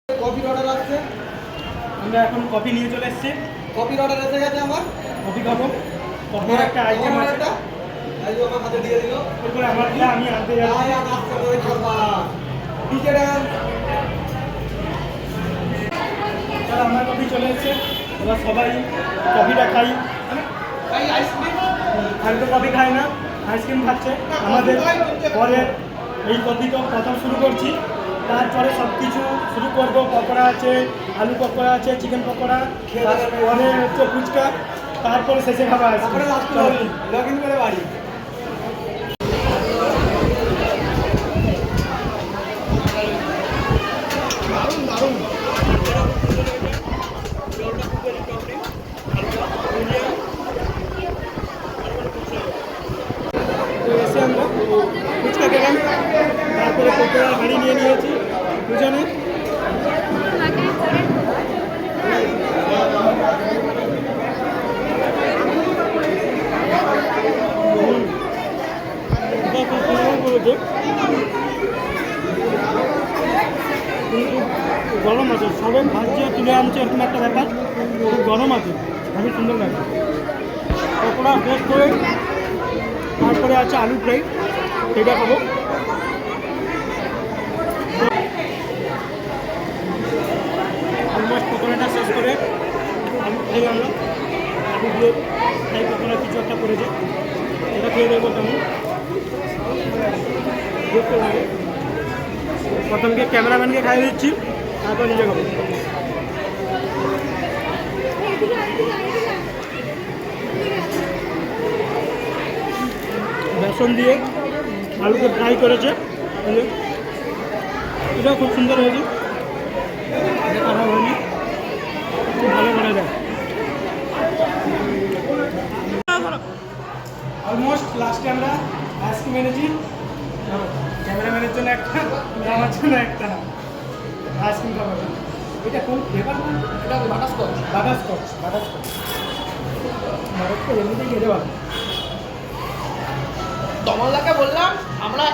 কফির অর্ডার আসছে, আমরা এখন কফি নিয়ে চলে এসেছি। কফির অর্ডার এসে গেছে আমার। কফি খাবো, কফির একটা আইটেম আছে। এই যে আমার হাতে দিয়ে দিল। এরপরে আমারটা আমি আনতে যাচ্ছি। আমার কফি চলে এসেছে, এবার সবাই কফিটা খাই। আমি তো কফি খাই না, আইসক্রিম খাচ্ছে আমাদের। পরে এই কফি তো প্রথম শুরু করছি, তারপরে সব কিছু শুরু করবো। পকোড়া আছে, আলু পকোড়া আছে, চিকেন পকোড়া, তারপরে হচ্ছে ফুচকা, তারপরে শেষে খাবো আইসক্রিম। লগ ইন করে বাড়ি। দারুণ দারুণ। তো এসে আমরা ফুচকা খেলাম, তারপরে পকোড়ার হাঁড়ি নিয়ে নিয়েছি দুজনে। গরম আছে, সবে ভাজছে তুলে আনছে, এরকম একটা ব্যাপার। খুব গরম আছে, খুবই সুন্দর লাগছে। পকোড়া টেস্ট করে তারপরে আছে আলু ফ্রাই, সেটা খাবো। অলমোস্ট পকোড়াটা শেষ করে আলু ফ্রাই আনলাম, আলু দিয়ে ফ্রাই পকোড়া কিছু একটা করেছে, এটা খেয়ে দেখবো কেমন দেখতে লাগে। প্রথমকে ক্যামেরাম্যানকে খাইয়ে দিচ্ছি, তারপর নিজে খাবো। বেসন দিয়ে আলুকে ফ্রাই করেছে, এটাও খুব সুন্দর হয়েছে, এটা খারাপ হয়নি, খুব ভালো করা যায়। অলমোস্ট লাস্টে আমরা আইসক্রিম এনেছি, ক্যামেরাম্যানের জন্য একটা, আমার জন্য একটা আইসক্রিম খাবো। এটা কোন ফ্লেভার? এটা বাটারস্কচ। Butterscotch, butterscotch. বাটারস্কচ এমনিতেই খেতে ভালো। তমাল্লাকে বললাম আমরা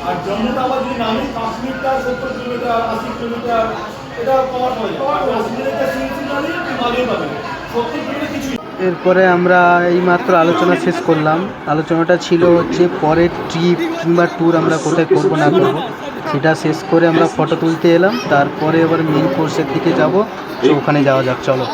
আর জম্মুটা আবার যদি নামি কাশ্মীরটা 70 কিলোমিটার 80 কিলোমিটার এটা কভার করে কাশ্মীরের সিনসিনারি মালিয়ে পাবে 70 কিলোমিটার কিছু। এরপরে আমরা এইমাত্র আলোচনা শেষ করলাম। আলোচনাটা ছিল হচ্ছে পরের ট্রিপ কিংবা ট্যুর আমরা কোথায় করবো না করবো, সেটা শেষ করে আমরা ফটো তুলতে এলাম। তারপরে এবার মেন কোর্সের দিকে যাব, তো ওখানে যাওয়া যাক, চলো।